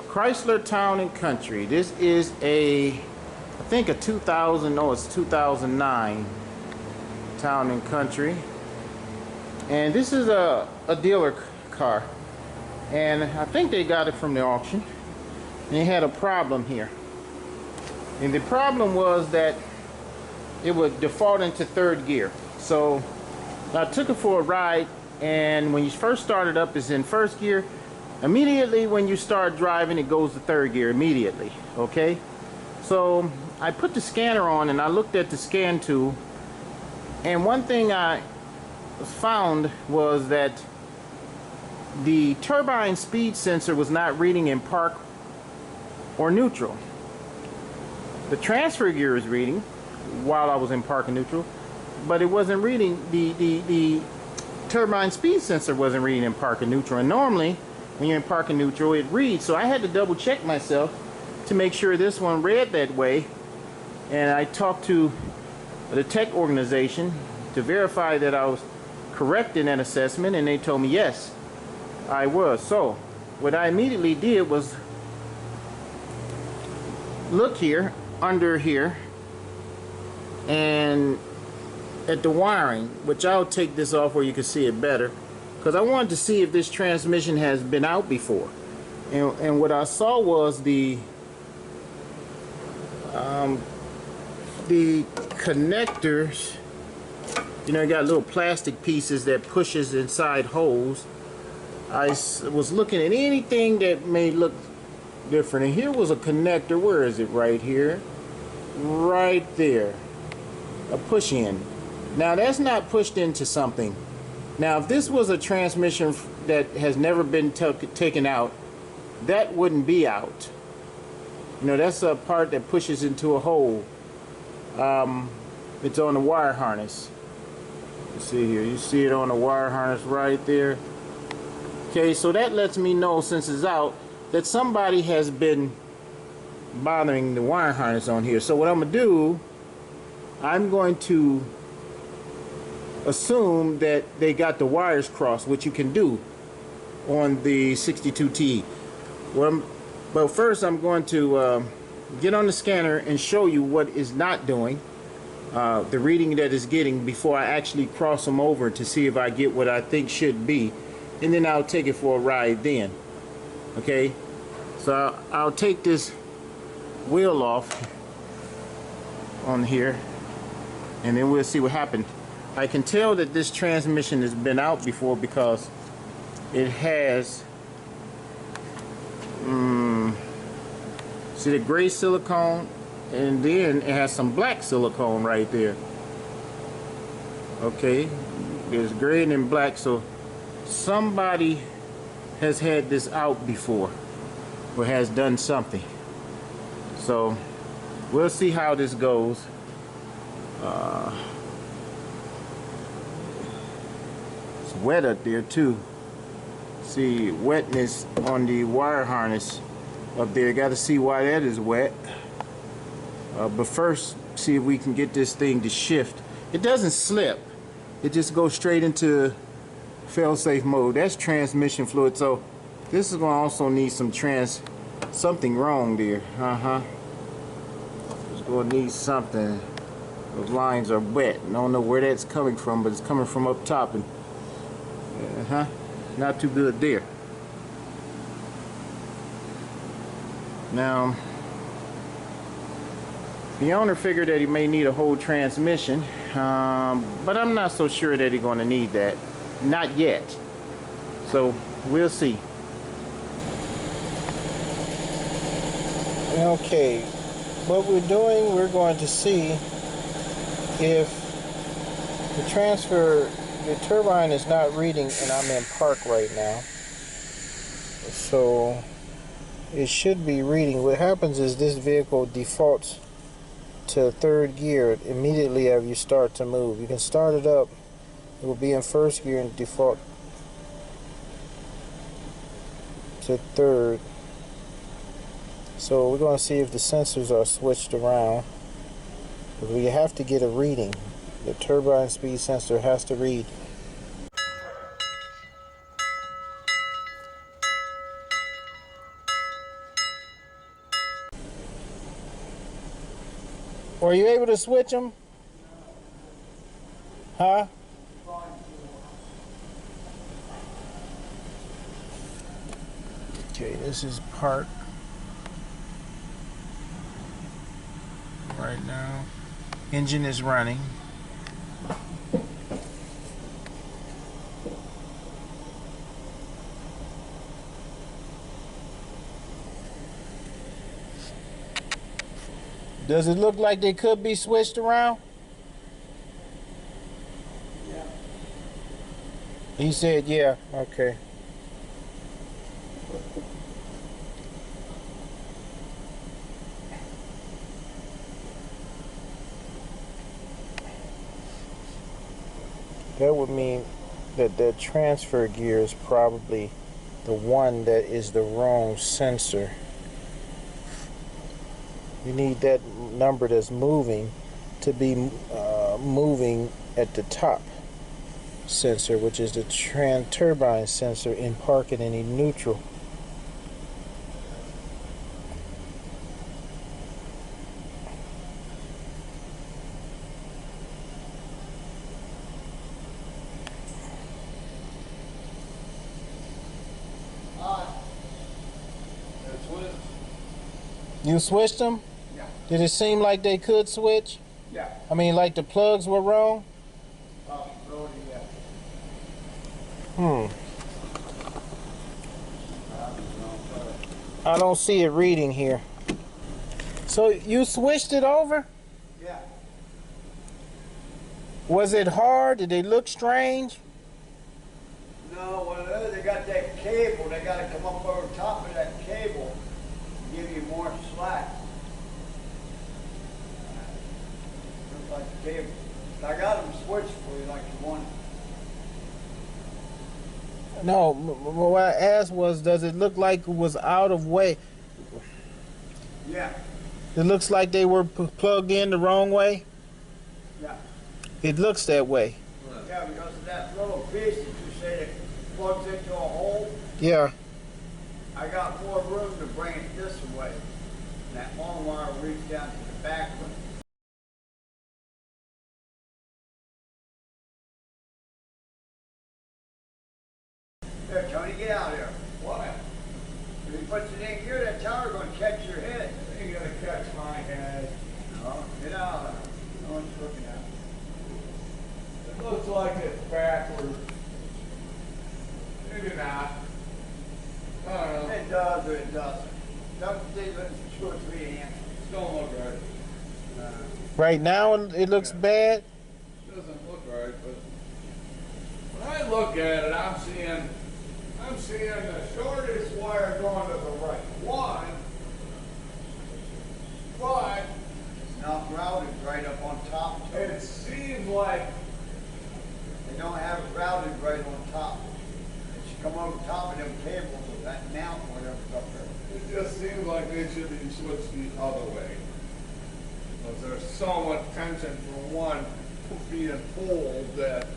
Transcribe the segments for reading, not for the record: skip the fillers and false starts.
Chrysler Town and Country. This is I think a 2000, no, it's 2009 Town and Country. And this is a dealer car. And I think they got it from the auction. And they had a problem here. And the problem was that it would default into third gear. So I took it for a ride, and when you first start it up, it's in first gear. Immediately when you start driving, it goes to third gear immediately. Okay, so I put the scanner on and I looked at the scan tool, and one thing I found was that the turbine speed sensor was not reading in park or neutral. The transfer gear is reading while I was in park and neutral, but it wasn't reading, the turbine speed sensor wasn't reading in park and neutral. And normally when you're in park and neutral, it reads. So I had to double check myself to make sure this one read that way. And I talked to the tech organization to verify that I was correct in that assessment, and they told me yes, I was. So what I immediately did was look here, under here, and at the wiring, which I'll take this off where you can see it better, because I wanted to see if this transmission has been out before. And what I saw was the connectors. You know, you got little plastic pieces that pushes inside holes. I was looking at anything that may look different, and here was a connector. Where is it? Right here, right there, a push in. Now that's not pushed into something. Now if this was a transmission that has never been taken out, that wouldn't be out. You know, that's a part that pushes into a hole. It's on the wire harness. You see here, you see it on the wire harness right there. Okay, so that lets me know, since it's out, that somebody has been bothering the wire harness on here. So what I'm gonna do, I'm going to assume that they got the wires crossed, which you can do on the 62T. But first I'm going to get on the scanner and show you what is not doing, the reading that is getting, before I actually cross them over to see if I get what I think should be, and then I'll take it for a ride then. Okay, so I'll take this wheel off on here, and then we'll see what happened. I can tell that this transmission has been out before because it has see the gray silicone, and then it has some black silicone right there. Okay, there's gray and then black, so somebody has had this out before or has done something. So we'll see how this goes. It's wet up there too. See wetness on the wire harness up there. Got to see why that is wet. But first, see if we can get this thing to shift. It doesn't slip. It just goes straight into fail-safe mode. That's transmission fluid. So this is going to also need some something wrong there. It's going to need something. Those lines are wet. I don't know where that's coming from, but it's coming from up top, and not too good there. Now the owner figured that he may need a whole transmission, but I'm not so sure that he's going to need that. Not yet. So we'll see. Okay, what we're doing, we're going to see if the turbine is not reading, and I'm in park right now, so it should be reading. What happens is this vehicle defaults to third gear immediately after you start to move. You can start it up, it will be in first gear and default to third. So we're going to see if the sensors are switched around. We have to get a reading. The turbine speed sensor has to read. Were you able to switch them? Huh? Okay, this is park right now. Engine is running. Does it look like they could be switched around? Yeah. He said, yeah. Okay. That would mean that the transfer gear is probably the one that is the wrong sensor. You need that number that's moving to be moving at the top sensor, which is the turbine sensor in park and in neutral. You switched them? Yeah. Did it seem like they could switch? Yeah. I mean, like the plugs were wrong? Possibility, yeah. I don't see it reading here. So you switched it over? Yeah. Was it hard? Did they look strange? No, well, they got that cable. They got to come up over top of that cable and give you more slack. Looks like the cable. I got them switched for you like you wanted. No, what I asked was, does it look like it was out of way? Yeah. It looks like they were plugged in the wrong way? Yeah. It looks that way. Yeah, because of that little piece that you said it plugs into a hole. Yeah. I got more room to bring it this way. And that long wire reached down to the back one. There, Tony, get out of there. Why? If he puts it in here, that tower's going to catch your head. He's going to catch my head. No, get out of there. No one's looking at it. It looks like it's backwards. Maybe not. I don't know. It does or it doesn't. Don't dig it two or three answers. It don't look right. Right now it looks bad? It doesn't look right, but when I look at it, I'm seeing the shortest wire going to the right one, but It's not routed right up on top. it seems like They don't have it routed right on top. It should come over top of them cables with that mount, whatever's up there. it just seems like they should be switched the other way. Because there's so much tension from one being pulled that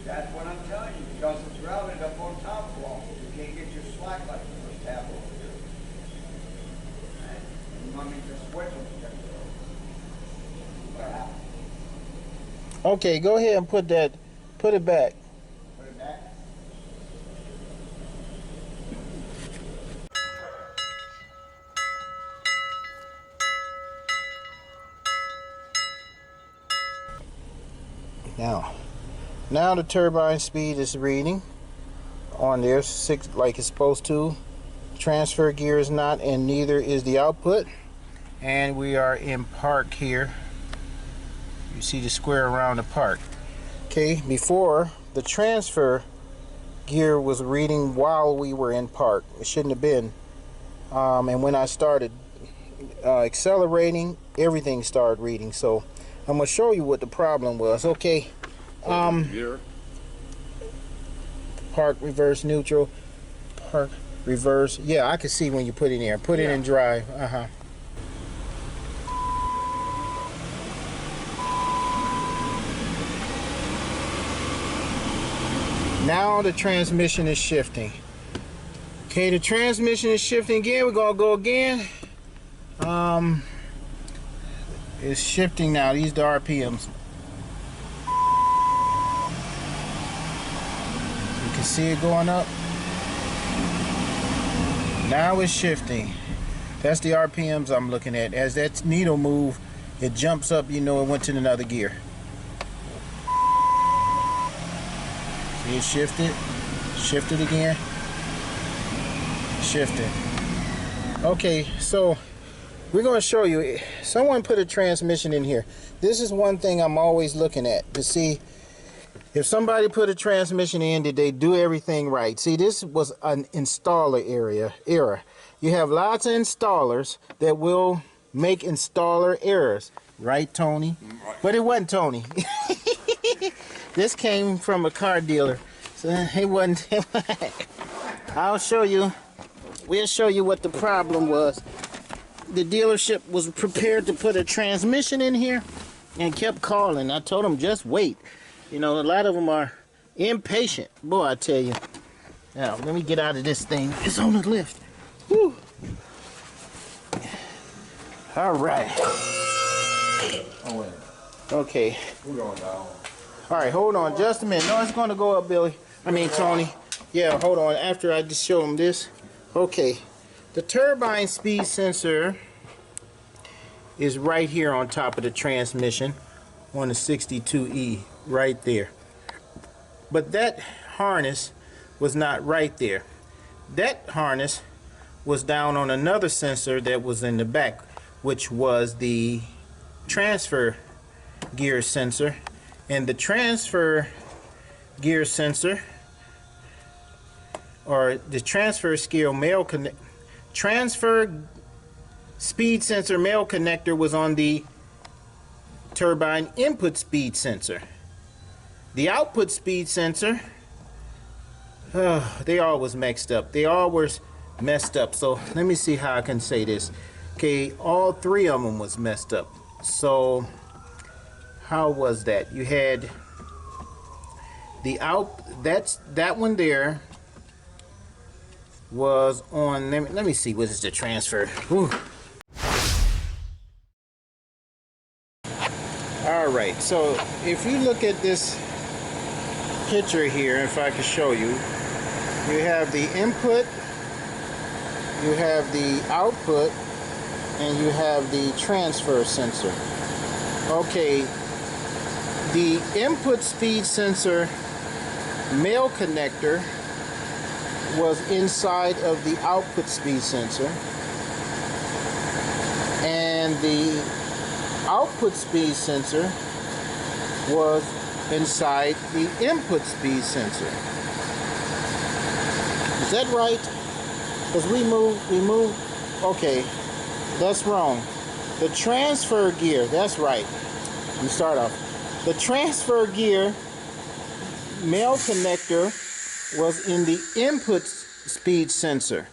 That's what I'm telling you, because it's routed up on top wall. You can't get your slack like the first half over here. And you want me to switch them? What happened? Okay, go ahead and put it back. Put it back. Now the turbine speed is reading on there, 6 like it's supposed to. Transfer gear is not, and neither is the output. And we are in park here. You see the square around the park. Okay, before the transfer gear was reading while we were in park. It shouldn't have been. And when I started accelerating, everything started reading. So I'm gonna show you what the problem was. Okay. Park, reverse, neutral, park, reverse. Yeah, I can see when you put it in there. Put it in drive. Now the transmission is shifting. Okay, the transmission is shifting again. We're gonna go again. It's shifting now. These are the RPMs. You can see it going up. Now it's shifting. That's the RPMs I'm looking at. As that needle move, it jumps up, you know it went to another gear. See it shifted? Shifted again. Shifted. Okay, so we're going to show you. Someone put a transmission in here. This is one thing I'm always looking at to see if somebody put a transmission in, did they do everything right? See, this was an installer error. You have lots of installers that will make installer errors. Right, Tony? Right. But it wasn't Tony. This came from a car dealer. So it wasn't. I'll show you. We'll show you what the problem was. The dealership was prepared to put a transmission in here and kept calling. I told them just wait. You know, a lot of them are impatient. Boy, I tell you. Now, let me get out of this thing. It's on the lift. Woo. All right. Oh, wait. Okay. We're going down. All right, hold on just a minute. No, it's going to go up, Billy. I mean, Tony. Yeah, hold on. After I just show them this. Okay. The turbine speed sensor is right here on top of the transmission on the 62E, right there. But that harness was not right there. That harness was down on another sensor that was in the back, which was the transfer gear sensor. And the transfer gear sensor, or the transfer speed sensor male connector, was on the turbine input speed sensor. The output speed sensor, they all was mixed up. They all were messed up. So let me see how I can say this. Okay, all three of them was messed up. So how was that? You had the that one there was on. Let me see. What is the transfer? Whew. All right. So if you look at this picture here, if I could show you, you have the input, you have the output, and you have the transfer sensor. Okay. The input speed sensor male connector was inside of the output speed sensor, and the output speed sensor was inside the input speed sensor. Is that right? Because we moved, okay, that's wrong. The transfer gear, that's right. Let me start off. The transfer gear male connector was in the input speed sensor,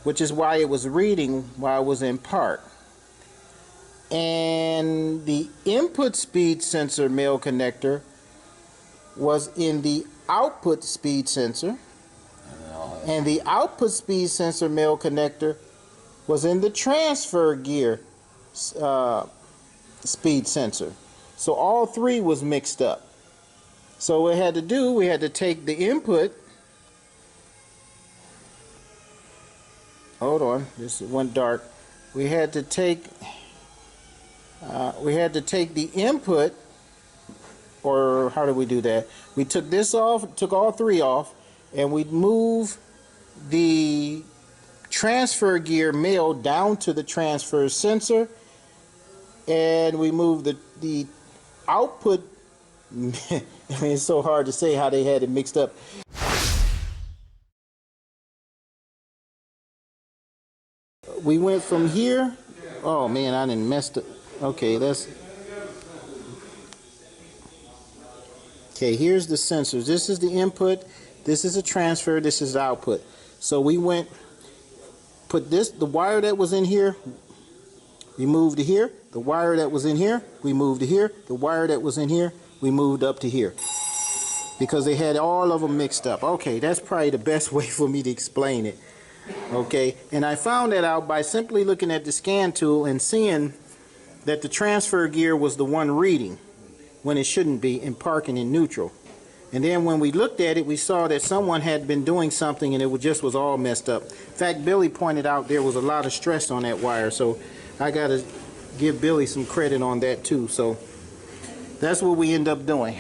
which is why it was reading while I was in park. And the input speed sensor male connector was in the output speed sensor. And the output speed sensor male connector was in the transfer gear speed sensor. So all three was mixed up. So what we had to do, we had to take the input. Hold on, this went dark. We had to take the input, or how did we do that? We took this off, took all three off, and we moved the transfer gear male down to the transfer sensor, and we moved the output. I mean, it's so hard to say how they had it mixed up. We went from here. Oh man, I done messed up. Okay, okay, here's the sensors. This is the input, this is the transfer, this is the output. So we put the wire that was in here, we moved to here. The wire that was in here, we moved to here. The wire that was in here, we moved up to here. Because they had all of them mixed up. Okay, that's probably the best way for me to explain it. Okay, and I found that out by simply looking at the scan tool and seeing that the transfer gear was the one reading when it shouldn't be, and parking in neutral. And then when we looked at it, we saw that someone had been doing something and it just was all messed up. In fact, Billy pointed out there was a lot of stress on that wire, so I got to give Billy some credit on that too. So that's what we end up doing.